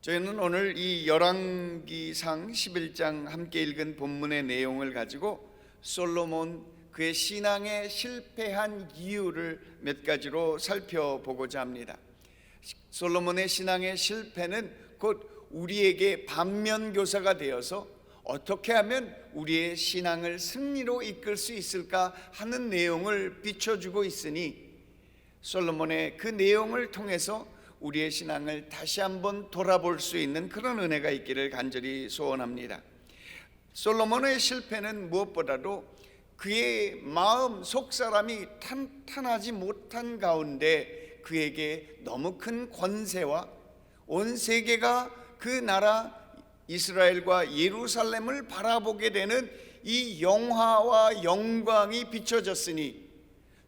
저희는 오늘 이 열왕기상 11장 함께 읽은 본문의 내용을 가지고 솔로몬 그의 신앙에 실패한 이유를 몇 가지로 살펴보고자 합니다. 솔로몬의 신앙의 실패는 곧 우리에게 반면교사가 되어서 어떻게 하면 우리의 신앙을 승리로 이끌 수 있을까 하는 내용을 비춰주고 있으니 솔로몬의 그 내용을 통해서 우리의 신앙을 다시 한번 돌아볼 수 있는 그런 은혜가 있기를 간절히 소원합니다. 솔로몬의 실패는 무엇보다도 그의 마음 속사람이 탄탄하지 못한 가운데 그에게 너무 큰 권세와 온 세계가 그 나라 이스라엘과 예루살렘을 바라보게 되는 이 영화와 영광이 비춰졌으니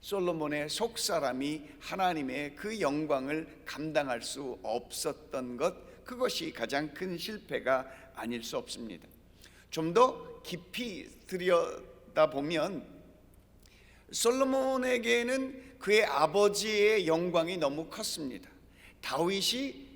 솔로몬의 속사람이 하나님의 그 영광을 감당할 수 없었던 것, 그것이 가장 큰 실패가 아닐 수 없습니다. 좀 더 깊이 들여다보면 솔로몬에게는 그의 아버지의 영광이 너무 컸습니다. 다윗이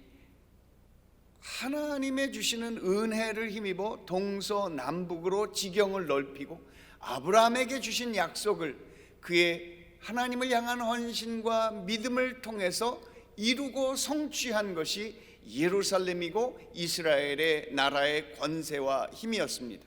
하나님의 주시는 은혜를 힘입어 동서남북으로 지경을 넓히고 아브라함에게 주신 약속을 그의 하나님을 향한 헌신과 믿음을 통해서 이루고 성취한 것이 예루살렘이고 이스라엘의 나라의 권세와 힘이었습니다.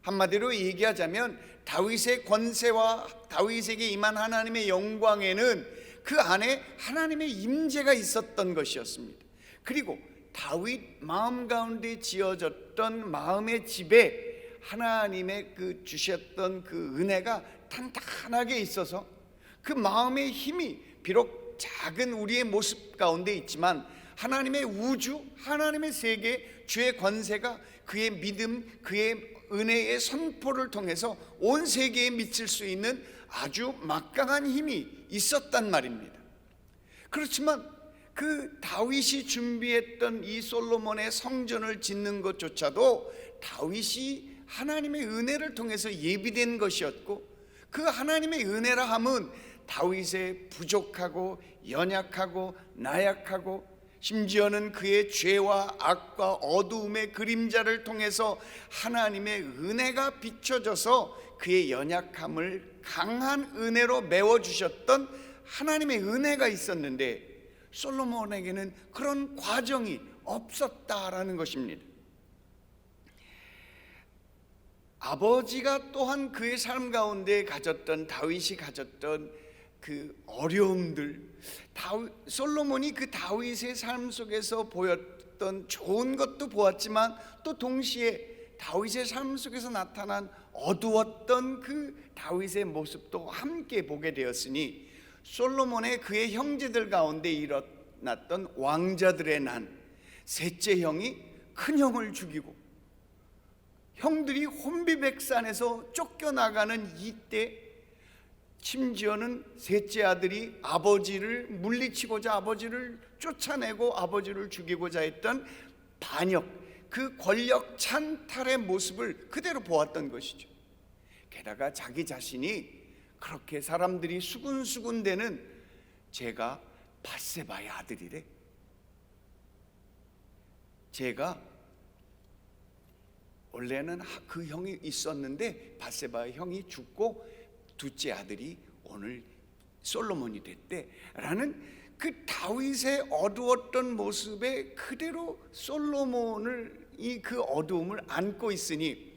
한마디로 얘기하자면 다윗의 권세와 다윗에게 임한 하나님의 영광에는 그 안에 하나님의 임재가 있었던 것이었습니다. 그리고 다윗 마음 가운데 지어졌던 마음의 집에 하나님의 그 주셨던 그 은혜가 탄탄하게 있어서 그 마음의 힘이 비록 작은 우리의 모습 가운데 있지만 하나님의 우주, 하나님의 세계, 주의 권세가 그의 믿음, 그의 은혜의 선포를 통해서 온 세계에 미칠 수 있는 아주 막강한 힘이 있었단 말입니다. 그렇지만 그 다윗이 준비했던 이 솔로몬의 성전을 짓는 것조차도 다윗이 하나님의 은혜를 통해서 예비된 것이었고, 그 하나님의 은혜라 함은 다윗의 부족하고 연약하고 나약하고 심지어는 그의 죄와 악과 어두움의 그림자를 통해서 하나님의 은혜가 비춰져서 그의 연약함을 강한 은혜로 메워주셨던 하나님의 은혜가 있었는데 솔로몬에게는 그런 과정이 없었다라는 것입니다. 아버지가 또한 그의 삶 가운데 가졌던, 다윗이 가졌던 그 어려움들, 솔로몬이 그 다윗의 삶 속에서 보였던 좋은 것도 보았지만 또 동시에 다윗의 삶 속에서 나타난 어두웠던 그 다윗의 모습도 함께 보게 되었으니 솔로몬의 그의 형제들 가운데 일어났던 왕자들의 난, 셋째 형이 큰 형을 죽이고 형들이 혼비백산에서 쫓겨나가는 이때 심지어는 셋째 아들이 아버지를 물리치고자 아버지를 쫓아내고 아버지를 죽이고자 했던 반역, 그 권력 찬탈의 모습을 그대로 보았던 것이죠. 게다가 자기 자신이 그렇게 사람들이 수군수군대는 제가 밧세바의 아들이래, 제가 원래는 그 형이 있었는데 밧세바의 형이 죽고 둘째 아들이 오늘 솔로몬이 됐대 라는 그 다윗의 어두웠던 모습에 그대로 솔로몬을 이 그 어두움을 안고 있으니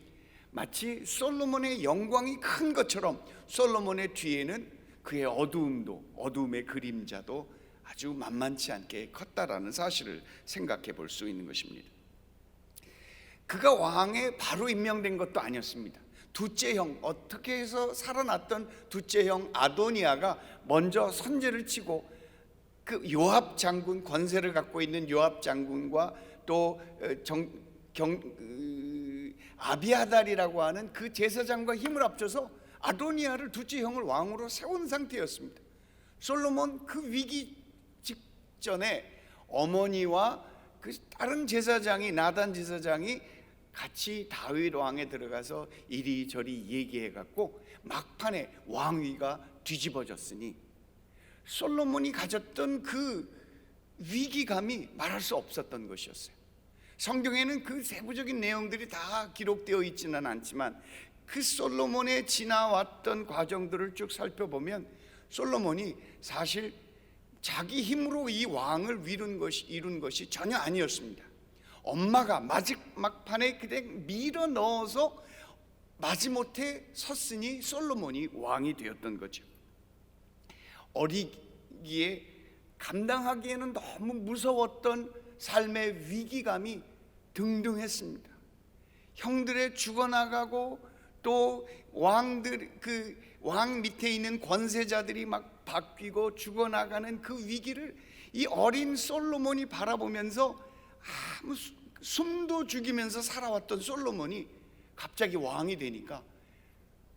마치 솔로몬의 영광이 큰 것처럼 솔로몬의 뒤에는 그의 어두움의 그림자도 아주 만만치 않게 컸다라는 사실을 생각해 볼 수 있는 것입니다. 그가 왕에 바로 임명된 것도 아니었습니다. 둘째 형, 어떻게 해서 살아났던 둘째 형 아도니아가 먼저 선제를 치고 그 요압 장군, 권세를 갖고 있는 요압 장군과 또 아비아달이라고 하는 그 제사장과 힘을 합쳐서 아도니아를 둘째 형을 왕으로 세운 상태였습니다. 솔로몬 그 위기 직전에 어머니와 그 다른 제사장이, 나단 제사장이 같이 다윗 왕에 들어가서 이리저리 얘기해갖고 막판에 왕위가 뒤집어졌으니 솔로몬이 가졌던 그 위기감이 말할 수 없었던 것이었어요. 성경에는 그 세부적인 내용들이 다 기록되어 있지는 않지만 그 솔로몬의 지나왔던 과정들을 쭉 살펴보면 솔로몬이 사실 자기 힘으로 이 왕을 이룬 것이 전혀 아니었습니다. 엄마가 막판에 그냥 밀어 넣어서 마지못해 섰으니 솔로몬이 왕이 되었던 거죠. 어리기에 감당하기에는 너무 무서웠던 삶의 위기감이 등등했습니다. 형들의 죽어나가고 또 왕 밑에 있는 권세자들이 막 바뀌고 죽어나가는 그 위기를 이 어린 솔로몬이 바라보면서 아무 숨도 죽이면서 살아왔던 솔로몬이 갑자기 왕이 되니까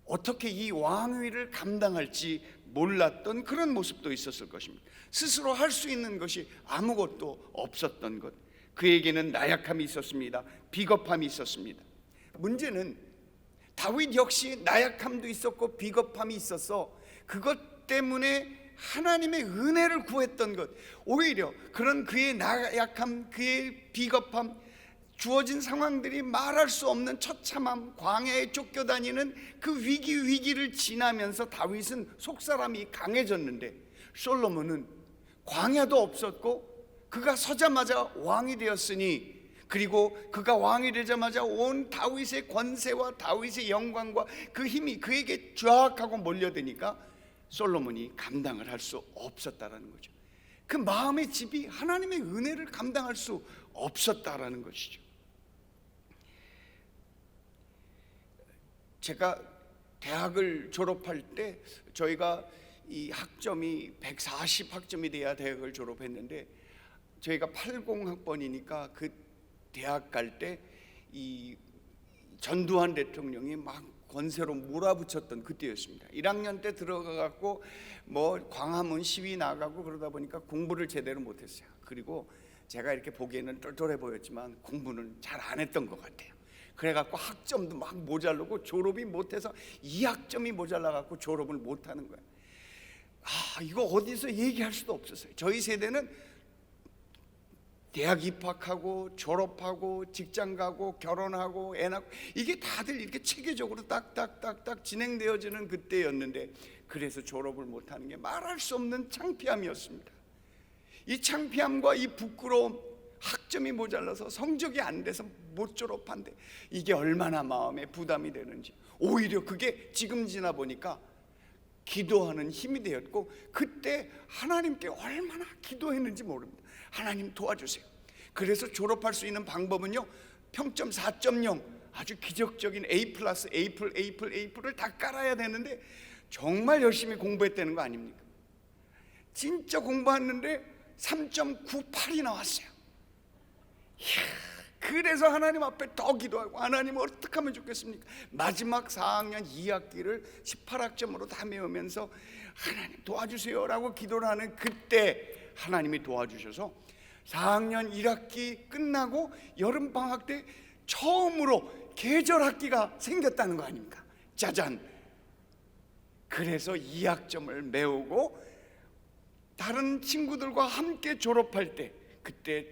어떻게 이 왕위를 감당할지 몰랐던 그런 모습도 있었을 것입니다. 스스로 할 수 있는 것이 아무것도 없었던 것. 그에게는 나약함이 있었습니다. 비겁함이 있었습니다. 문제는 다윗 역시 나약함도 있었고 비겁함이 있어서 그것 때문에 하나님의 은혜를 구했던 것, 오히려 그런 그의 나약함, 그의 비겁함, 주어진 상황들이 말할 수 없는 처참함, 광야에 쫓겨다니는 그 위기를 지나면서 다윗은 속사람이 강해졌는데 솔로몬은 광야도 없었고 그가 서자마자 왕이 되었으니, 그리고 그가 왕이 되자마자 온 다윗의 권세와 다윗의 영광과 그 힘이 그에게 쫙하고 몰려드니까 솔로몬이 감당을 할 수 없었다라는 거죠. 그 마음의 집이 하나님의 은혜를 감당할 수 없었다라는 것이죠. 제가 대학을 졸업할 때 저희가 이 학점이 140학점이 돼야 대학을 졸업했는데 저희가 80학번이니까 그 대학 갈 때 이 전두환 대통령이 막 권세로 몰아붙였던 그때였습니다. 1학년 때 들어가갖고 뭐 광화문 시위 나가고 그러다 보니까 공부를 제대로 못했어요. 그리고 제가 이렇게 보기에는 똘똘해 보였지만 공부는 잘 안 했던 것 같아요. 그래갖고 학점도 막 모자르고 졸업이 못해서 2학점이 모자라갖고 졸업을 못하는 거예요. 이거 어디서 얘기할 수도 없었어요. 저희 세대는 대학 입학하고 졸업하고 직장 가고 결혼하고 애 낳고 이게 다들 이렇게 체계적으로 딱딱딱딱 진행되어지는 그때였는데, 그래서 졸업을 못하는 게 말할 수 없는 창피함이었습니다. 이 창피함과 이 부끄러움, 학점이 모자라서 성적이 안 돼서 못 졸업한데 이게 얼마나 마음에 부담이 되는지, 오히려 그게 지금 지나 보니까 기도하는 힘이 되었고, 그때 하나님께 얼마나 기도했는지 모릅니다. 하나님 도와주세요. 그래서 졸업할 수 있는 방법은요, 평점 4.0 아주 기적적인 A를 다 깔아야 되는데 정말 열심히 공부했다는 거 아닙니까? 진짜 공부했는데 3.98이 나왔어요. 그래서 하나님 앞에 더 기도하고, 하나님 어떻게 하면 좋겠습니까? 마지막 4학년 2학기를 18학점으로 다 메우면서 하나님 도와주세요 라고 기도를 하는 그때 하나님이 도와주셔서 4학년 1학기 끝나고 여름방학 때 처음으로 계절학기가 생겼다는 거 아닙니까? 짜잔! 그래서 2학점을 메우고 다른 친구들과 함께 졸업할 때, 그때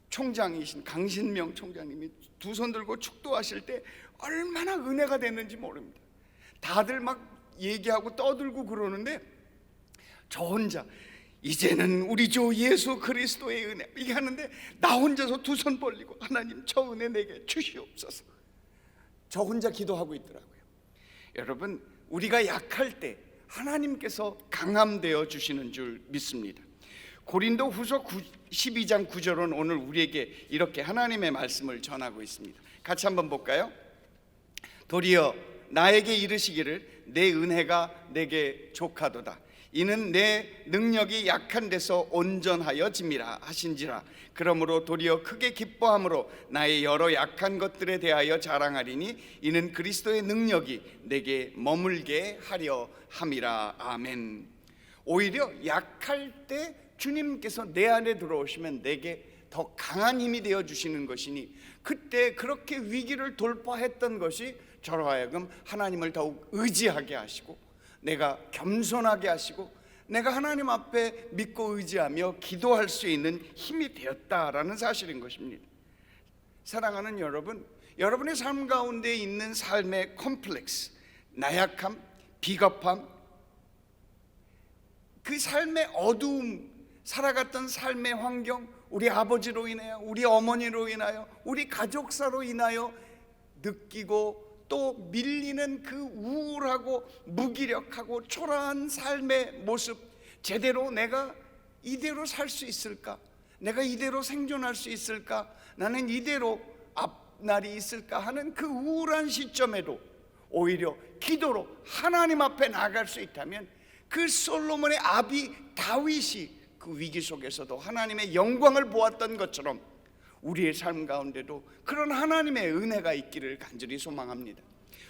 총장이신 강신명 총장님이 두 손 들고 축도하실 때 얼마나 은혜가 됐는지 모릅니다. 다들 막 얘기하고 떠들고 그러는데 저 혼자 이제는 우리 주 예수 그리스도의 은혜 이게 하는데 나 혼자서 두 손 벌리고 하나님 저 은혜 내게 주시옵소서, 저 혼자 기도하고 있더라고요. 여러분, 우리가 약할 때 하나님께서 강함되어 주시는 줄 믿습니다. 고린도 후서 12장 9절은 오늘 우리에게 이렇게 하나님의 말씀을 전하고 있습니다. 같이 한번 볼까요? 도리어 나에게 이르시기를 내 은혜가 내게 족하도다. 이는 내 능력이 약한 데서 온전하여 짐이라 하신지라. 그러므로 도리어 크게 기뻐함으로 나의 여러 약한 것들에 대하여 자랑하리니 이는 그리스도의 능력이 내게 머물게 하려 함이라. 아멘. 오히려 약할 때 주님께서 내 안에 들어오시면 내게 더 강한 힘이 되어 주시는 것이니, 그때 그렇게 위기를 돌파했던 것이 저로 하여금 하나님을 더욱 의지하게 하시고 내가 겸손하게 하시고 내가 하나님 앞에 믿고 의지하며 기도할 수 있는 힘이 되었다라는 사실인 것입니다. 사랑하는 여러분, 여러분의 삶 가운데 있는 삶의 컴플렉스, 나약함, 비겁함, 그 삶의 어두움, 살아갔던 삶의 환경, 우리 아버지로 인하여, 우리 어머니로 인하여, 우리 가족사로 인하여 느끼고 또 밀리는 그 우울하고 무기력하고 초라한 삶의 모습, 제대로 내가 이대로 살 수 있을까? 내가 이대로 생존할 수 있을까? 나는 이대로 앞날이 있을까? 하는 그 우울한 시점에도 오히려 기도로 하나님 앞에 나아갈 수 있다면, 그 솔로몬의 아비 다윗이 그 위기 속에서도 하나님의 영광을 보았던 것처럼 우리의 삶 가운데도 그런 하나님의 은혜가 있기를 간절히 소망합니다.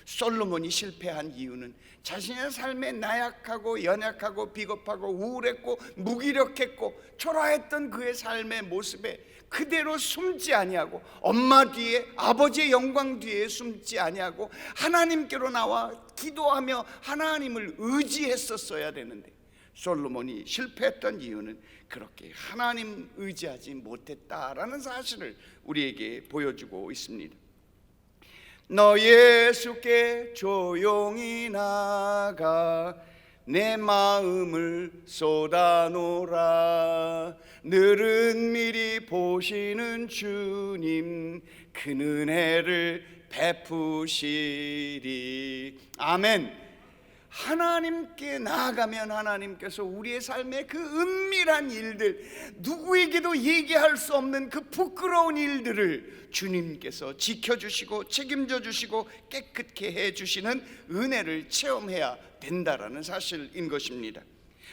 솔로몬이 실패한 이유는 자신의 삶에 나약하고 연약하고 비겁하고 우울했고 무기력했고 초라했던 그의 삶의 모습에 그대로 숨지 아니하고, 엄마 뒤에, 아버지의 영광 뒤에 숨지 아니하고 하나님께로 나와 기도하며 하나님을 의지했었어야 되는데, 솔로몬이 실패했던 이유는 그렇게 하나님 의지하지 못했다라는 사실을 우리에게 보여주고 있습니다. 너 예수께 조용히 나가 내 마음을 쏟아놓으라. 늘은 미리 보시는 주님 그 은혜를 베푸시리. 아멘. 하나님께 나아가면 하나님께서 우리의 삶의 그 은밀한 일들, 누구에게도 얘기할 수 없는 그 부끄러운 일들을 주님께서 지켜주시고 책임져 주시고 깨끗게 해주시는 은혜를 체험해야 된다라는 사실인 것입니다.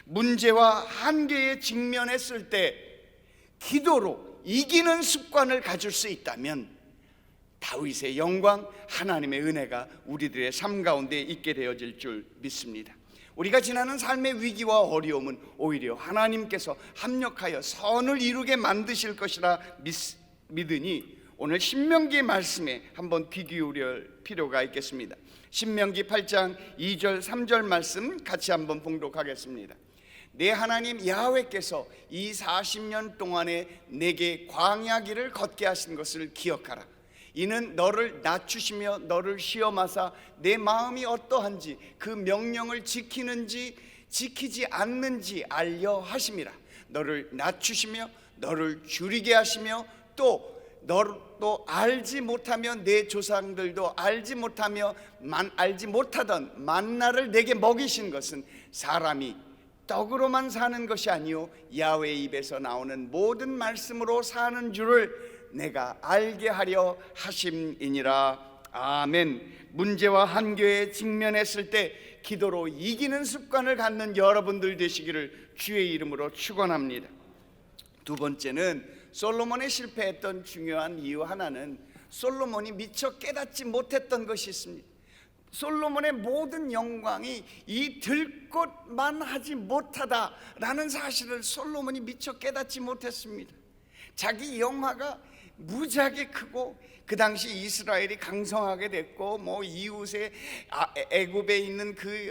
문제와 한계에 직면했을 때 기도로 이기는 습관을 가질 수 있다면 다윗의 영광, 하나님의 은혜가 우리들의 삶 가운데 있게 되어질 줄 믿습니다. 우리가 지나는 삶의 위기와 어려움은 오히려 하나님께서 합력하여 선을 이루게 만드실 것이라 믿으니 오늘 신명기 말씀에 한번 귀 기울일 필요가 있겠습니다. 신명기 8장 2절 3절 말씀 같이 한번 봉독하겠습니다. 내 하나님 야훼께서 이 40년 동안에 내게 광야 길을 걷게 하신 것을 기억하라. 이는 너를 낮추시며 너를 시험하사 내 마음이 어떠한지 그 명령을 지키는지 지키지 않는지 알려 하심이라. 너를 낮추시며 너를 줄이게 하시며 또 너도 알지 못하며 내 조상들도 알지 못하던 만나를 내게 먹이신 것은 사람이 떡으로만 사는 것이 아니요 야훼의 입에서 나오는 모든 말씀으로 사는 줄을 내가 알게 하려 하심이니라. 아멘. 문제와 한계에 직면했을 때 기도로 이기는 습관을 갖는 여러분들 되시기를 주의 이름으로 축원합니다. 두 번째는 솔로몬의 실패했던 중요한 이유 하나는 솔로몬이 미처 깨닫지 못했던 것이 있습니다. 솔로몬의 모든 영광이 이 들것만 하지 못하다라는 사실을 솔로몬이 미처 깨닫지 못했습니다. 자기 영화가 무지하게 크고 그 당시 이스라엘이 강성하게 됐고 뭐 이웃에 애굽에 있는 그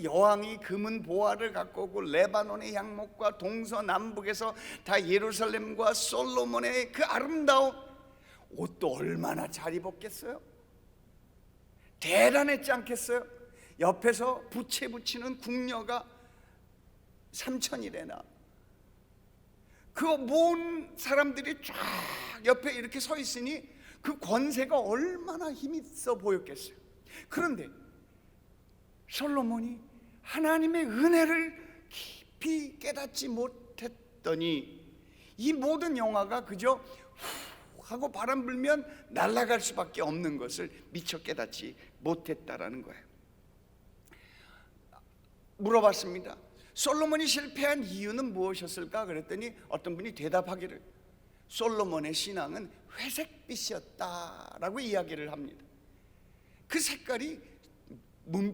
여왕이 금은 보화를 갖고 오고 레바논의 향목과 동서남북에서 다 예루살렘과 솔로몬의 그 아름다운 옷도 얼마나 잘 입었겠어요? 대단했지 않겠어요? 옆에서 부채 붙이는 궁녀가 3,000이래나. 그 모은 사람들이 쫙 옆에 이렇게 서 있으니 그 권세가 얼마나 힘있어 보였겠어요. 그런데 솔로몬이 하나님의 은혜를 깊이 깨닫지 못했더니 이 모든 영화가 그저 후 하고 바람 불면 날아갈 수밖에 없는 것을 미처 깨닫지 못했다라는 거예요. 물어봤습니다. 솔로몬이 실패한 이유는 무엇이었을까? 그랬더니 어떤 분이 대답하기를 솔로몬의 신앙은 회색빛이었다라고 이야기를 합니다. 그 색깔이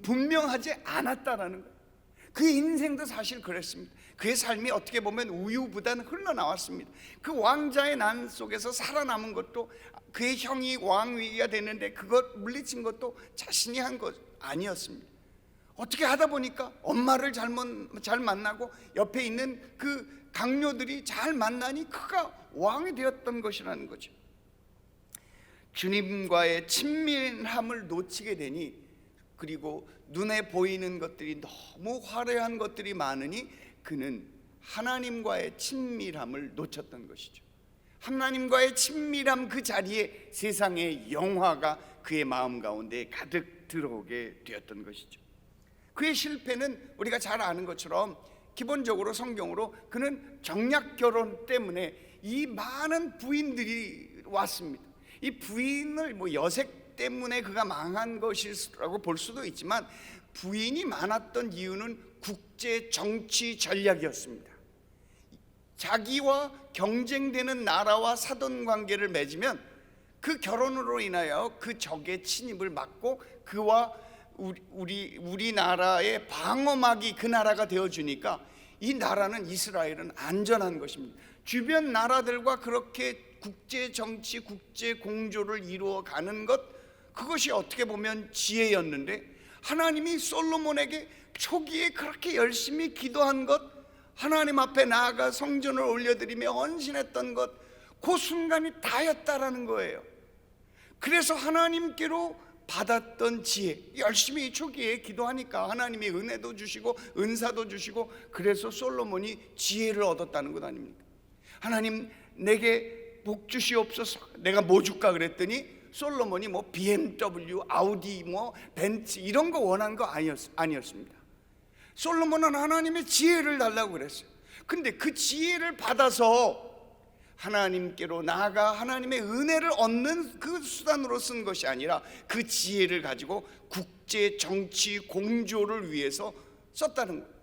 분명하지 않았다라는 거예요. 그 인생도 사실 그랬습니다. 그의 삶이 어떻게 보면 우유부단 흘러나왔습니다. 그 왕자의 난 속에서 살아남은 것도 그의 형이 왕위가 되는데 그것 물리친 것도 자신이 한 것 아니었습니다. 어떻게 하다 보니까 엄마를 잘 만나고 옆에 있는 그 강요들이 잘 만나니 그가 왕이 되었던 것이라는 거죠. 주님과의 친밀함을 놓치게 되니, 그리고 눈에 보이는 것들이 너무 화려한 것들이 많으니 그는 하나님과의 친밀함을 놓쳤던 것이죠. 하나님과의 친밀함 그 자리에 세상의 영화가 그의 마음 가운데 가득 들어오게 되었던 것이죠. 그의 실패는 우리가 잘 아는 것처럼 기본적으로 성경으로 그는 정략 결혼 때문에 이 많은 부인들이 왔습니다. 이 부인을 여색 때문에 그가 망한 것이라고 볼 수도 있지만, 부인이 많았던 이유는 국제 정치 전략이었습니다. 자기와 경쟁되는 나라와 사돈 관계를 맺으면 그 결혼으로 인하여 그 적의 침입을 막고 그와 우리나라의 방어막이 그 나라가 되어주니까 이 나라는, 이스라엘은 안전한 것입니다. 주변 나라들과 그렇게 국제 정치, 국제 공조를 이루어가는 것, 그것이 어떻게 보면 지혜였는데, 하나님이 솔로몬에게 초기에 그렇게 열심히 기도한 것, 하나님 앞에 나아가 성전을 올려드리며 헌신했던 것, 그 순간이 다였다라는 거예요. 그래서 하나님께로 받았던 지혜, 열심히 초기에 기도하니까 하나님이 은혜도 주시고 은사도 주시고, 그래서 솔로몬이 지혜를 얻었다는 것 아닙니까? 하나님 내게 복 주시옵소서. 내가 뭐 줄까 그랬더니 솔로몬이 BMW, 아우디, 벤츠 이런 거 원한 거 아니었습니다. 솔로몬은 하나님의 지혜를 달라고 그랬어요. 근데 그 지혜를 받아서 하나님께로 나아가 하나님의 은혜를 얻는 그 수단으로 쓴 것이 아니라, 그 지혜를 가지고 국제 정치 공조를 위해서 썼다는 거예요.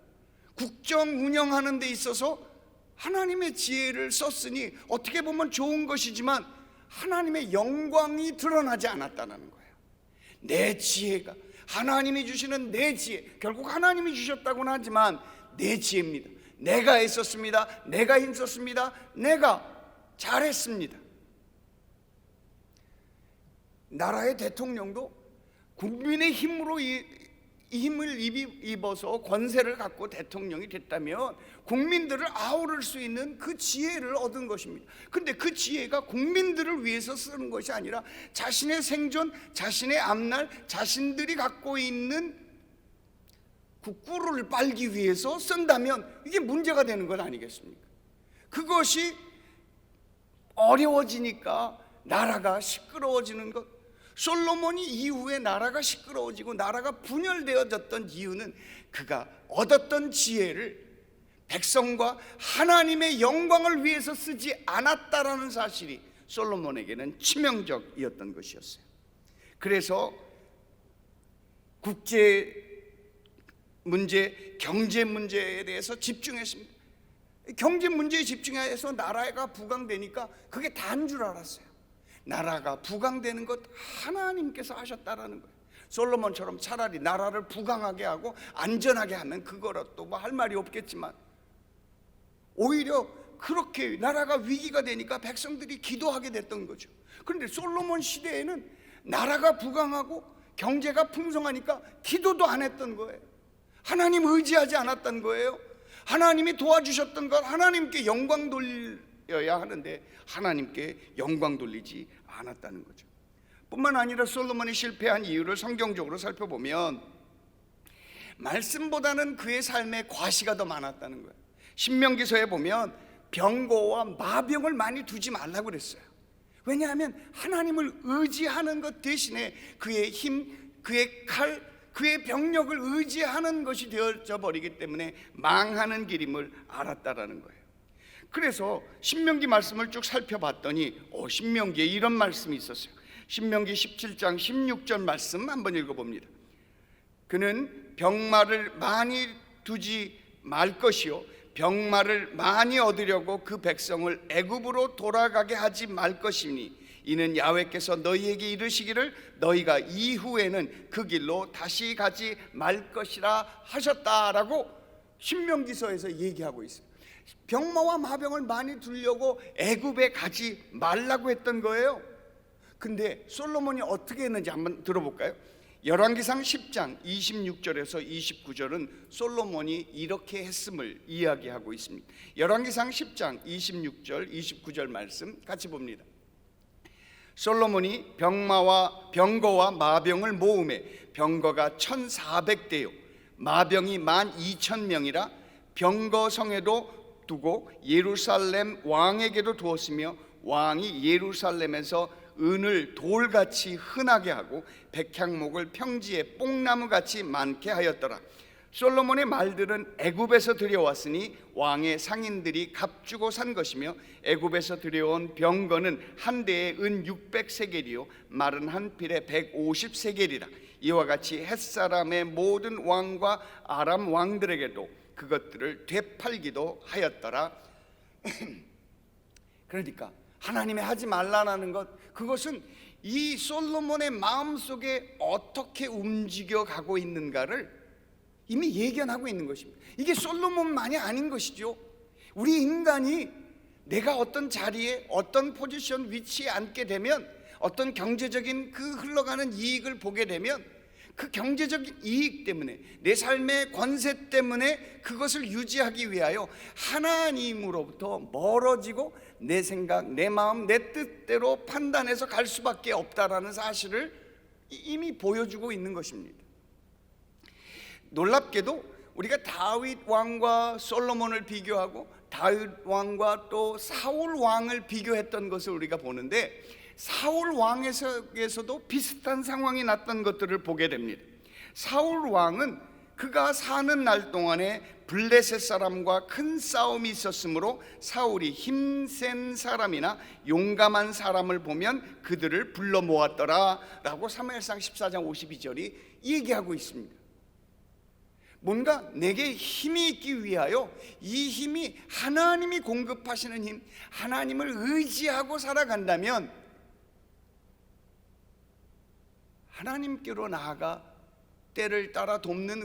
국정 운영하는 데 있어서 하나님의 지혜를 썼으니 어떻게 보면 좋은 것이지만 하나님의 영광이 드러나지 않았다는 거예요. 내 지혜가, 하나님이 주시는 내 지혜, 결국 하나님이 주셨다고는 하지만 내 지혜입니다. 내가 했었습니다. 내가 힘썼습니다. 내가 잘했습니다. 나라의 대통령도 국민의 힘으로 힘을 입어서 권세를 갖고 대통령이 됐다면 국민들을 아우를 수 있는 그 지혜를 얻은 것입니다. 근데 그 지혜가 국민들을 위해서 쓰는 것이 아니라 자신의 생존, 자신의 앞날, 자신들이 갖고 있는 그 꿀을 빨기 위해서 쓴다면 이게 문제가 되는 건 아니겠습니까? 그것이 어려워지니까 나라가 시끄러워지는 것, 솔로몬이 이후에 나라가 시끄러워지고 나라가 분열되어졌던 이유는 그가 얻었던 지혜를 백성과 하나님의 영광을 위해서 쓰지 않았다라는 사실이 솔로몬에게는 치명적이었던 것이었어요. 그래서 국제 문제, 경제 문제에 대해서 집중했습니다. 경제 문제에 집중해서 나라가 부강되니까 그게 다인 줄 알았어요. 나라가 부강되는 것 하나님께서 하셨다라는 거예요. 솔로몬처럼 차라리 나라를 부강하게 하고 안전하게 하면 그거라도 할 말이 없겠지만, 오히려 그렇게 나라가 위기가 되니까 백성들이 기도하게 됐던 거죠. 그런데 솔로몬 시대에는 나라가 부강하고 경제가 풍성하니까 기도도 안 했던 거예요. 하나님 의지하지 않았던 거예요. 하나님이 도와주셨던 것, 하나님께 영광 돌려야 하는데 하나님께 영광 돌리지 않았다는 거죠. 뿐만 아니라 솔로몬이 실패한 이유를 성경적으로 살펴보면 말씀보다는 그의 삶에 과시가 더 많았다는 거예요. 신명기서에 보면 병고와 마병을 많이 두지 말라고 그랬어요. 왜냐하면 하나님을 의지하는 것 대신에 그의 힘, 그의 칼, 그의 병력을 의지하는 것이 되어져 버리기 때문에 망하는 길임을 알았다라는 거예요. 그래서 신명기 말씀을 쭉 살펴봤더니 신명기에 이런 말씀이 있었어요. 신명기 17장 16절 말씀 한번 읽어봅니다. 그는 병마를 많이 두지 말 것이요 병마를 많이 얻으려고 그 백성을 애굽으로 돌아가게 하지 말 것이니 이는 야훼께서 너희에게 이르시기를 너희가 이후에는 그 길로 다시 가지 말 것이라 하셨다라고 신명기서에서 얘기하고 있어요. 병마와 마병을 많이 두려고 애굽에 가지 말라고 했던 거예요. 근데 솔로몬이 어떻게 했는지 한번 들어볼까요? 열왕기상 10장 26절에서 29절은 솔로몬이 이렇게 했음을 이야기하고 있습니다. 열왕기상 10장 26절 29절 말씀 같이 봅니다. 솔로몬이 병거와 마병을 모으매 병거가 1,400대요 마병이 12,000명이라 병거성에도 두고 예루살렘 왕에게도 두었으며 왕이 예루살렘에서 은을 돌같이 흔하게 하고 백향목을 평지에 뽕나무같이 많게 하였더라. 솔로몬의 말들은 애굽에서 들여왔으니 왕의 상인들이 값주고 산 것이며 애굽에서 들여온 병거는 한 대에 은 600세겔이요 말은 한 필에 150세겔이라. 이와 같이 햇사람의 모든 왕과 아람 왕들에게도 그것들을 되팔기도 하였더라. 그러니까 하나님의 하지 말라는 것, 그것은 이 솔로몬의 마음속에 어떻게 움직여 가고 있는가를 이미 예견하고 있는 것입니다. 이게 솔로몬만이 아닌 것이죠. 우리 인간이 내가 어떤 자리에 어떤 포지션 위치에 앉게 되면 어떤 경제적인 그 흘러가는 이익을 보게 되면 그 경제적인 이익 때문에 내 삶의 권세 때문에 그것을 유지하기 위하여 하나님으로부터 멀어지고 내 생각, 내 마음, 내 뜻대로 판단해서 갈 수밖에 없다라는 사실을 이미 보여주고 있는 것입니다. 놀랍게도 우리가 다윗 왕과 솔로몬을 비교하고 다윗 왕과 또 사울 왕을 비교했던 것을 우리가 보는데 사울 왕에서도 비슷한 상황이 났던 것들을 보게 됩니다. 사울 왕은 그가 사는 날 동안에 블레셋 사람과 큰 싸움이 있었으므로 사울이 힘센 사람이나 용감한 사람을 보면 그들을 불러 모았더라 라고 사무엘상 14장 52절이 얘기하고 있습니다. 뭔가 내게 힘이 있기 위하여 이 힘이 하나님이 공급하시는 힘, 하나님을 의지하고 살아간다면 하나님께로 나아가 때를 따라 돕는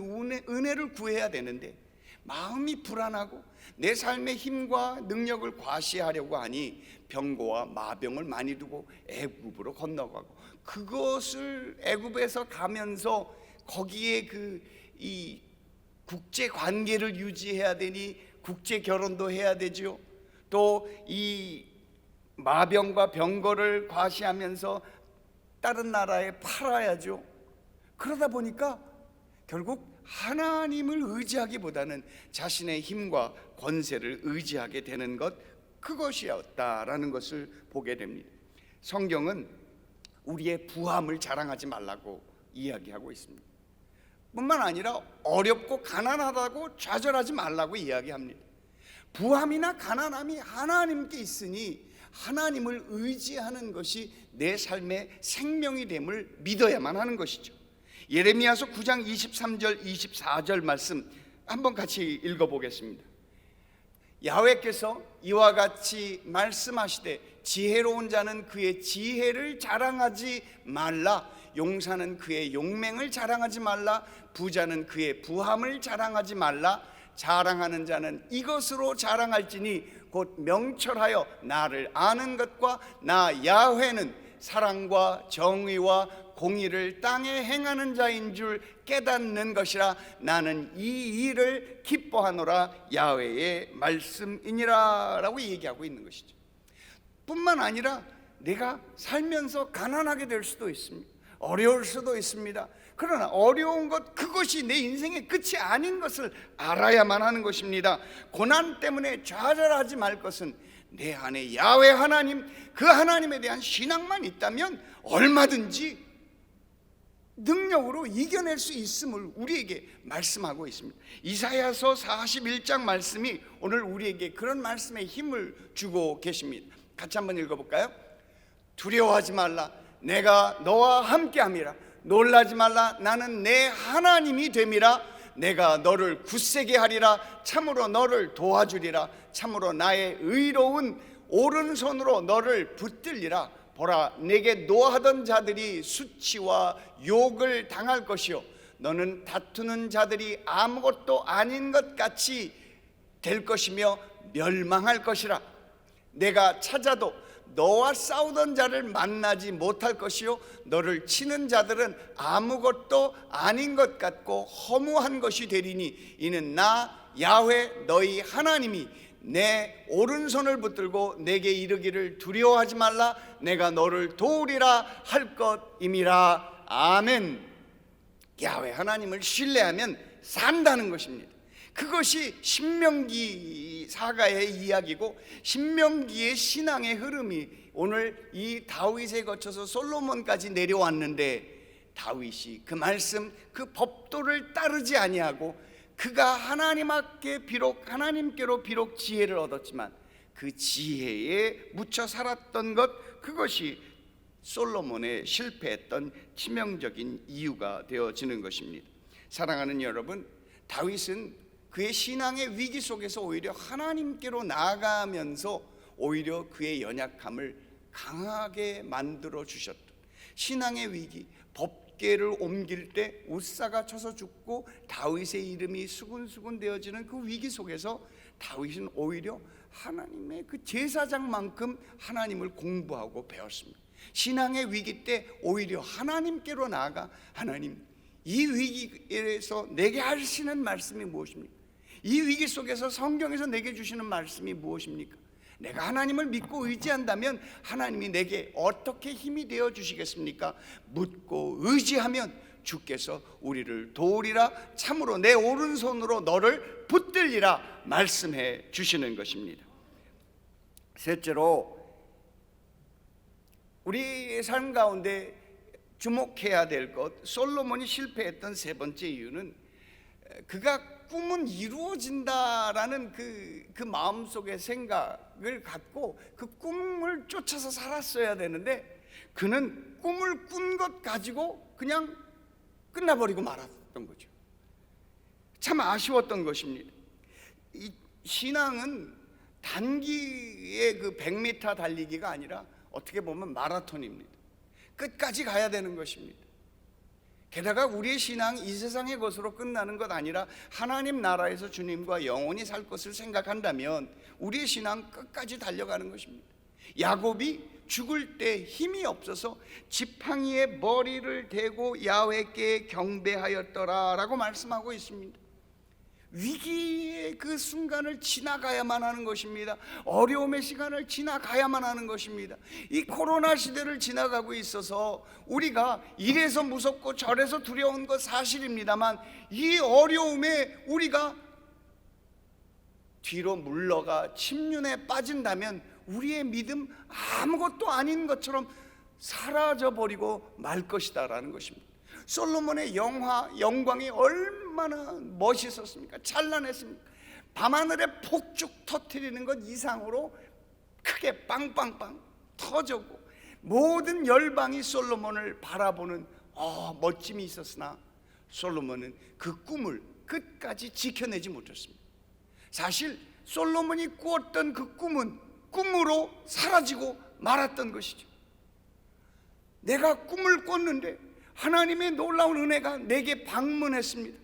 은혜를 구해야 되는데 마음이 불안하고 내 삶의 힘과 능력을 과시하려고 하니 병거와 마병을 많이 두고 애굽으로 건너가고 그것을 애굽에서 가면서 거기에 이 국제 관계를 유지해야 되니 국제 결혼도 해야 되죠. 또 이 마병과 병거를 과시하면서 다른 나라에 팔아야죠. 그러다 보니까 결국 하나님을 의지하기보다는 자신의 힘과 권세를 의지하게 되는 것, 그것이었다라는 것을 보게 됩니다. 성경은 우리의 부함을 자랑하지 말라고 이야기하고 있습니다. 뿐만 아니라 어렵고 가난하다고 좌절하지 말라고 이야기합니다. 부함이나 가난함이 하나님께 있으니 하나님을 의지하는 것이 내 삶의 생명이 됨을 믿어야만 하는 것이죠. 예레미야서 9장 23절 24절 말씀 한번 같이 읽어보겠습니다. 야훼께서 이와 같이 말씀하시되 지혜로운 자는 그의 지혜를 자랑하지 말라, 용사는 그의 용맹을 자랑하지 말라, 부자는 그의 부함을 자랑하지 말라. 자랑하는 자는 이것으로 자랑할지니 곧 명철하여 나를 아는 것과 나 야훼는 사랑과 정의와 공의를 땅에 행하는 자인 줄 깨닫는 것이라. 나는 이 일을 기뻐하노라. 야훼의 말씀이니라 라고 얘기하고 있는 것이죠. 뿐만 아니라 내가 살면서 가난하게 될 수도 있습니다. 어려울 수도 있습니다. 그러나 어려운 것, 그것이 내 인생의 끝이 아닌 것을 알아야만 하는 것입니다. 고난 때문에 좌절하지 말 것은 내 안에 야훼 하나님, 그 하나님에 대한 신앙만 있다면 얼마든지 능력으로 이겨낼 수 있음을 우리에게 말씀하고 있습니다. 이사야서 41장 말씀이 오늘 우리에게 그런 말씀에 힘을 주고 계십니다. 같이 한번 읽어볼까요? 두려워하지 말라, 내가 너와 함께함이라. 놀라지 말라, 나는 내 하나님이 됨이라. 내가 너를 굳세게 하리라. 참으로 너를 도와주리라. 참으로 나의 의로운 오른손으로 너를 붙들리라. 보라, 내게 노하던 자들이 수치와 욕을 당할 것이요 너는 다투는 자들이 아무것도 아닌 것 같이 될 것이며 멸망할 것이라. 내가 찾아도 너와 싸우던 자를 만나지 못할 것이요 너를 치는 자들은 아무것도 아닌 것 같고 허무한 것이 되리니 이는 나 야훼 너희 하나님이 내 오른손을 붙들고 내게 이르기를 두려워하지 말라, 내가 너를 도우리라 할 것임이라. 아멘. 야훼 하나님을 신뢰하면 산다는 것입니다. 그것이 신명기 사가의 이야기고 신명기의 신앙의 흐름이 오늘 이 다윗에 거쳐서 솔로몬까지 내려왔는데, 다윗이 그 말씀, 그 법도를 따르지 아니하고 그가 하나님께로 비록 지혜를 얻었지만 그 지혜에 묻혀 살았던 것, 그것이 솔로몬의 실패했던 치명적인 이유가 되어지는 것입니다. 사랑하는 여러분, 다윗은 그의 신앙의 위기 속에서 오히려 하나님께로 나아가면서 오히려 그의 연약함을 강하게 만들어 주셨던, 신앙의 위기, 법궤를 옮길 때 웃사가 쳐서 죽고 다윗의 이름이 수군수군 되어지는 그 위기 속에서 다윗은 오히려 하나님의 그 제사장만큼 하나님을 공부하고 배웠습니다. 신앙의 위기 때 오히려 하나님께로 나아가, 하나님, 이 위기에서 내게 하시는 말씀이 무엇입니까? 이 위기 속에서 성경에서 내게 주시는 말씀이 무엇입니까? 내가 하나님을 믿고 의지한다면 하나님이 내게 어떻게 힘이 되어 주시겠습니까? 묻고 의지하면 주께서 우리를 도우리라, 참으로 내 오른손으로 너를 붙들리라 말씀해 주시는 것입니다. 셋째로, 우리의 삶 가운데 주목해야 될 것, 솔로몬이 실패했던 세 번째 이유는 그가 꿈은 이루어진다라는 그 마음속의 생각을 갖고 그 꿈을 쫓아서 살았어야 되는데, 그는 꿈을 꾼 것 가지고 그냥 끝나버리고 말았던 거죠. 참 아쉬웠던 것입니다. 이 신앙은 단기의 그 100m 달리기가 아니라 어떻게 보면 마라톤입니다. 끝까지 가야 되는 것입니다. 게다가 우리의 신앙이 이 세상의 것으로 끝나는 것 아니라 하나님 나라에서 주님과 영원히 살 것을 생각한다면 우리의 신앙 끝까지 달려가는 것입니다. 야곱이 죽을 때 힘이 없어서 지팡이에 머리를 대고 야훼께 경배하였더라라고 말씀하고 있습니다. 위기의 그 순간을 지나가야만 하는 것입니다. 어려움의 시간을 지나가야만 하는 것입니다. 이 코로나 시대를 지나가고 있어서 우리가 이래서 무섭고 저래서 두려운 것 사실입니다만, 이 어려움에 우리가 뒤로 물러가 침륜에 빠진다면 우리의 믿음 아무것도 아닌 것처럼 사라져버리고 말 것이다라는 것입니다. 솔로몬의 영광이 얼마나 멋있었습니까? 찬란했습니까? 밤하늘에 폭죽 터뜨리는 것 이상으로 크게 빵빵빵 터졌고, 모든 열방이 솔로몬을 바라보는 멋짐이 있었으나 솔로몬은 그 꿈을 끝까지 지켜내지 못했습니다. 사실 솔로몬이 꾸었던 그 꿈은 꿈으로 사라지고 말았던 것이죠. 내가 꿈을 꿨는데 하나님의 놀라운 은혜가 내게 방문했습니다.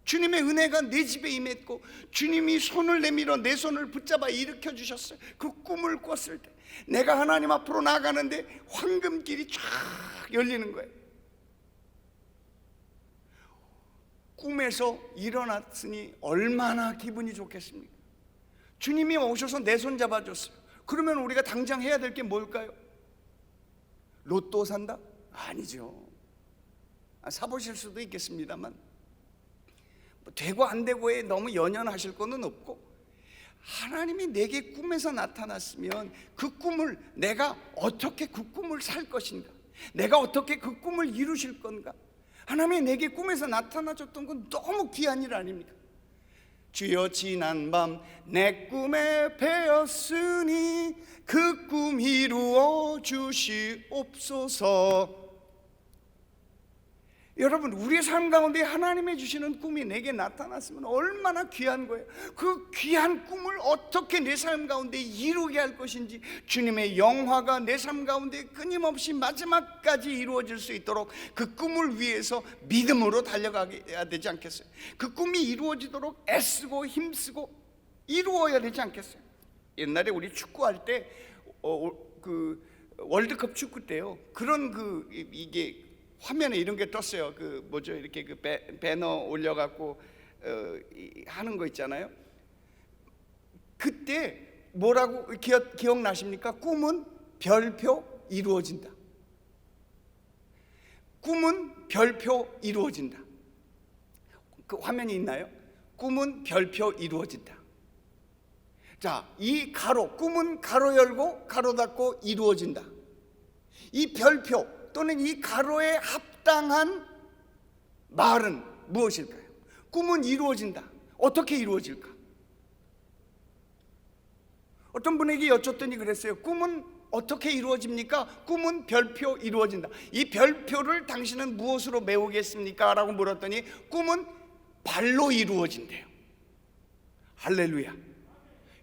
주님의 은혜가 내 집에 임했고 주님이 손을 내밀어 내 손을 붙잡아 일으켜 주셨어요. 그 꿈을 꿨을 때 내가 하나님 앞으로 나가는데 황금길이 쫙 열리는 거예요. 꿈에서 일어났으니 얼마나 기분이 좋겠습니까? 주님이 오셔서 내 손 잡아줬어요. 그러면 우리가 당장 해야 될 게 뭘까요? 로또 산다? 아니죠. 사보실 수도 있겠습니다만 되고 안 되고에 너무 연연하실 거는 없고, 하나님이 내게 꿈에서 나타났으면 그 꿈을 내가 어떻게 그 꿈을 살 것인가, 내가 어떻게 그 꿈을 이루실 건가, 하나님이 내게 꿈에서 나타나줬던 건 너무 귀한 일 아닙니까? 주여 지난밤 내 꿈에 배었으니 그 꿈 이루어 주시옵소서. 여러분, 우리의 삶 가운데 하나님이 주시는 꿈이 내게 나타났으면 얼마나 귀한 거예요. 그 귀한 꿈을 어떻게 내 삶 가운데 이루게 할 것인지, 주님의 영화가 내 삶 가운데 끊임없이 마지막까지 이루어질 수 있도록 그 꿈을 위해서 믿음으로 달려가야 되지 않겠어요? 그 꿈이 이루어지도록 애쓰고 힘쓰고 이루어야 되지 않겠어요? 옛날에 우리 축구할 때 그 월드컵 축구 때요, 그런 이게 화면에 이런 게 떴어요. 그 뭐죠? 이렇게 그 배너 올려갖고 하는 거 있잖아요. 그때 뭐라고 기억나십니까? 꿈은 별표 이루어진다. 꿈은 별표 이루어진다. 그 화면이 있나요? 꿈은 별표 이루어진다. 자, 이 가로, 꿈은 가로 열고 가로 닫고 이루어진다. 이 별표 또는 이 가로에 합당한 말은 무엇일까요? 꿈은 이루어진다. 어떻게 이루어질까? 어떤 분에게 여쭙더니 그랬어요. 꿈은 어떻게 이루어집니까? 꿈은 별표 이루어진다. 이 별표를 당신은 무엇으로 메우겠습니까? 라고 물었더니 꿈은 발로 이루어진대요. 할렐루야.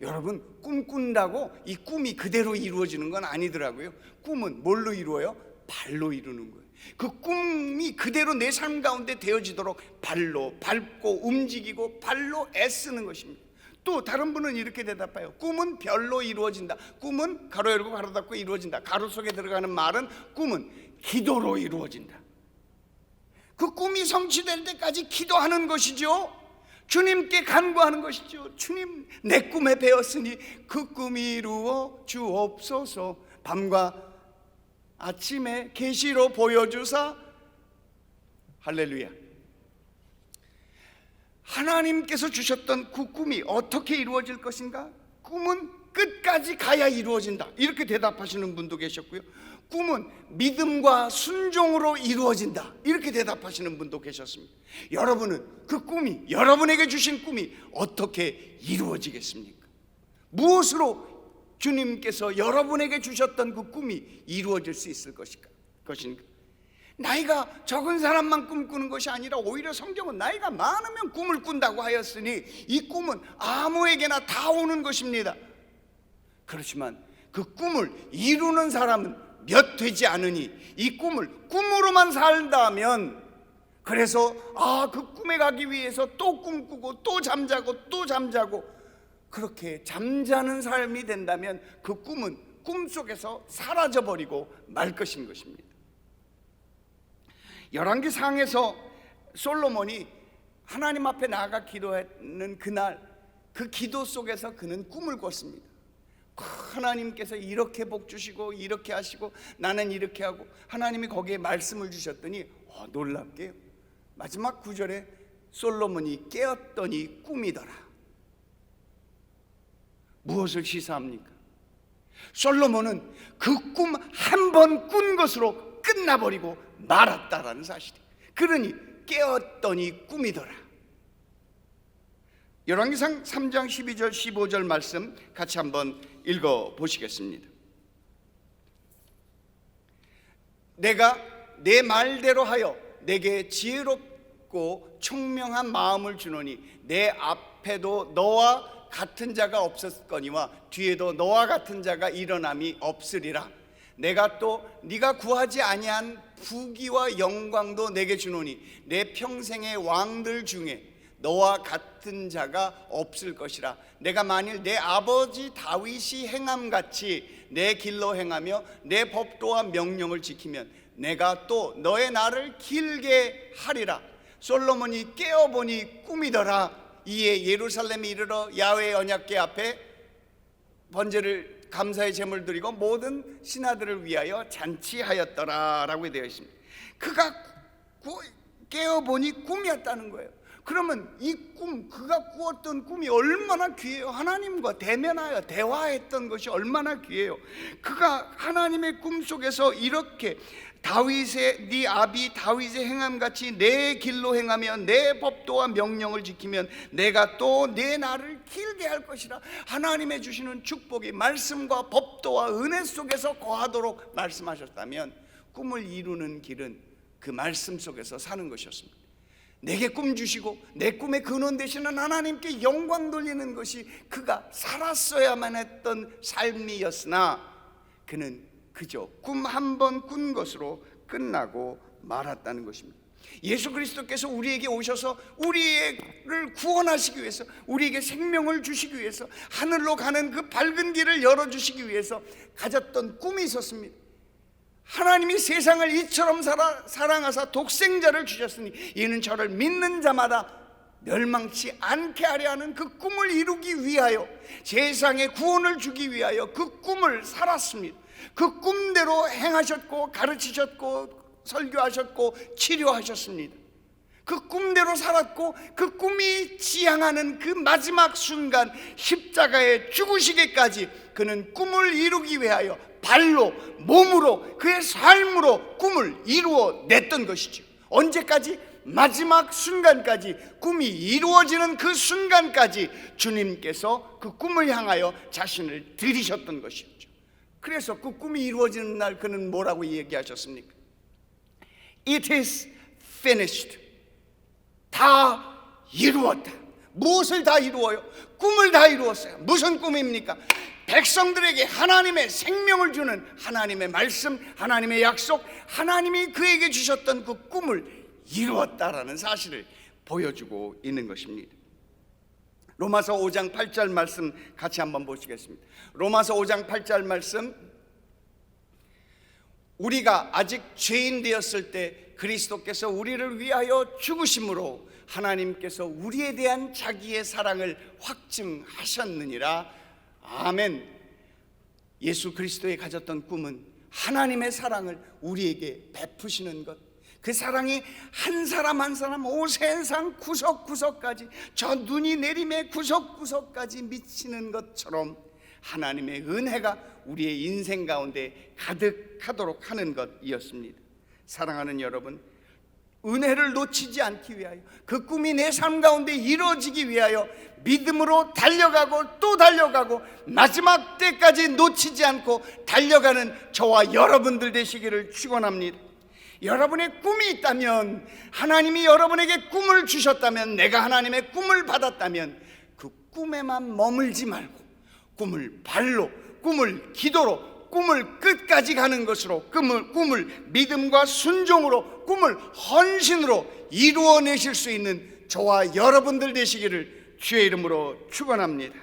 여러분, 꿈 꾼다고 이 꿈이 그대로 이루어지는 건 아니더라고요. 꿈은 뭘로 이루어요? 발로 이루는 거예요. 그 꿈이 그대로 내 삶 가운데 되어지도록 발로 밟고 움직이고 발로 애쓰는 것입니다. 또 다른 분은 이렇게 대답해요. 꿈은 별로 이루어진다. 꿈은 가로 열고 가로 닫고 이루어진다. 가로 속에 들어가는 말은 꿈은 기도로 이루어진다. 그 꿈이 성취될 때까지 기도하는 것이죠. 주님께 간구하는 것이죠. 주님, 내 꿈에 배웠으니 그 꿈이 이루어 주옵소서. 밤과 아침에 계시로 보여주사. 할렐루야. 하나님께서 주셨던 그 꿈이 어떻게 이루어질 것인가? 꿈은 끝까지 가야 이루어진다. 이렇게 대답하시는 분도 계셨고요. 꿈은 믿음과 순종으로 이루어진다. 이렇게 대답하시는 분도 계셨습니다. 여러분은 그 꿈이, 여러분에게 주신 꿈이 어떻게 이루어지겠습니까? 무엇으로 주님께서 여러분에게 주셨던 그 꿈이 이루어질 수 있을 것인가? 나이가 적은 사람만 꿈꾸는 것이 아니라 오히려 성경은 나이가 많으면 꿈을 꾼다고 하였으니 이 꿈은 아무에게나 다 오는 것입니다. 그렇지만 그 꿈을 이루는 사람은 몇 되지 않으니 이 꿈을 꿈으로만 살다면, 그래서 그 꿈에 가기 위해서 또 꿈꾸고 또 잠자고 또 잠자고 그렇게 잠자는 삶이 된다면 그 꿈은 꿈속에서 사라져버리고 말 것인 것입니다. 열왕기상에서 솔로몬이 하나님 앞에 나아가 기도하는 그날, 그 기도 속에서 그는 꿈을 꿨습니다. 하나님께서 이렇게 복 주시고 이렇게 하시고 나는 이렇게 하고, 하나님이 거기에 말씀을 주셨더니 놀랍게요, 마지막 구절에 솔로몬이 깨었더니 꿈이더라. 무엇을 시사합니까? 솔로몬은 그 꿈 한 번 꾼 것으로 끝나버리고 말았다라는 사실이에요. 그러니 깨었더니 꿈이더라. 열왕기상 3장 12절 15절 말씀 같이 한번 읽어 보시겠습니다. 내가 내 말대로 하여 내게 지혜롭고 총명한 마음을 주노니 내 앞에도 너와 같은 자가 없었거니와 뒤에도 너와 같은 자가 일어남이 없으리라. 내가 또 네가 구하지 아니한 부귀와 영광도 내게 주노니 내 평생의 왕들 중에 너와 같은 자가 없을 것이라. 내가 만일 내 아버지 다윗이 행함같이 내 길로 행하며 내 법도와 명령을 지키면 내가 또 너의 날을 길게 하리라. 솔로몬이 깨어보니 꿈이더라. 이에 예루살렘에 이르러 야훼의 언약궤 앞에 번제를 감사의 제물을 드리고 모든 신하들을 위하여 잔치하였더라 라고 되어 있습니다. 그가 깨어보니 꿈이었다는 거예요. 그러면 이 꿈, 그가 꾸었던 꿈이 얼마나 귀해요. 하나님과 대면하여 대화했던 것이 얼마나 귀해요. 그가 하나님의 꿈속에서 이렇게 다윗의 네 아비 다윗의 행함같이 내 길로 행하며 내 법도와 명령을 지키면 내가 또 내 날을 길게 할 것이라. 하나님의 주시는 축복이 말씀과 법도와 은혜 속에서 거하도록 말씀하셨다면 꿈을 이루는 길은 그 말씀 속에서 사는 것이었습니다. 내게 꿈 주시고 내 꿈의 근원 되시는 하나님께 영광 돌리는 것이 그가 살았어야만 했던 삶이었으나 그는 그저 꿈 한 번 꾼 것으로 끝나고 말았다는 것입니다. 예수 그리스도께서 우리에게 오셔서 우리를 구원하시기 위해서, 우리에게 생명을 주시기 위해서, 하늘로 가는 그 밝은 길을 열어주시기 위해서 가졌던 꿈이 있었습니다. 하나님이 세상을 이처럼 사랑하사 독생자를 주셨으니 이는 저를 믿는 자마다 멸망치 않게 하려 하는 그 꿈을 이루기 위하여, 세상에 구원을 주기 위하여 그 꿈을 살았습니다. 그 꿈대로 행하셨고 가르치셨고 설교하셨고 치료하셨습니다. 그 꿈대로 살았고, 그 꿈이 지향하는 그 마지막 순간 십자가에 죽으시기까지 그는 꿈을 이루기 위하여 발로, 몸으로, 그의 삶으로 꿈을 이루어 냈던 것이죠. 언제까지? 마지막 순간까지, 꿈이 이루어지는 그 순간까지 주님께서 그 꿈을 향하여 자신을 들이셨던 것이었죠. 그래서 그 꿈이 이루어지는 날 그는 뭐라고 얘기하셨습니까? It is finished. 다 이루었다. 무엇을 다 이루어요? 꿈을 다 이루었어요. 무슨 꿈입니까? 백성들에게 하나님의 생명을 주는 하나님의 말씀, 하나님의 약속, 하나님이 그에게 주셨던 그 꿈을 이루었다라는 사실을 보여주고 있는 것입니다. 로마서 5장 8절 말씀 같이 한번 보시겠습니다. 로마서 5장 8절 말씀, 우리가 아직 죄인 되었을 때 그리스도께서 우리를 위하여 죽으심으로 하나님께서 우리에 대한 자기의 사랑을 확증하셨느니라. 아멘. 예수 그리스도에 가졌던 꿈은 하나님의 사랑을 우리에게 베푸시는 것, 그 사랑이 한 사람 한 사람 온 세상 구석구석까지, 저 눈이 내림의 구석구석까지 미치는 것처럼 하나님의 은혜가 우리의 인생 가운데 가득하도록 하는 것이었습니다. 사랑하는 여러분, 은혜를 놓치지 않기 위하여, 그 꿈이 내 삶 가운데 이루어지기 위하여 믿음으로 달려가고 또 달려가고 마지막 때까지 놓치지 않고 달려가는 저와 여러분들 되시기를 축원합니다. 여러분의 꿈이 있다면, 하나님이 여러분에게 꿈을 주셨다면, 내가 하나님의 꿈을 받았다면 그 꿈에만 머물지 말고 꿈을 발로, 꿈을 기도로, 꿈을 끝까지 가는 것으로, 꿈을 믿음과 순종으로, 꿈을 헌신으로 이루어내실 수 있는 저와 여러분들 되시기를 주의 이름으로 축원합니다.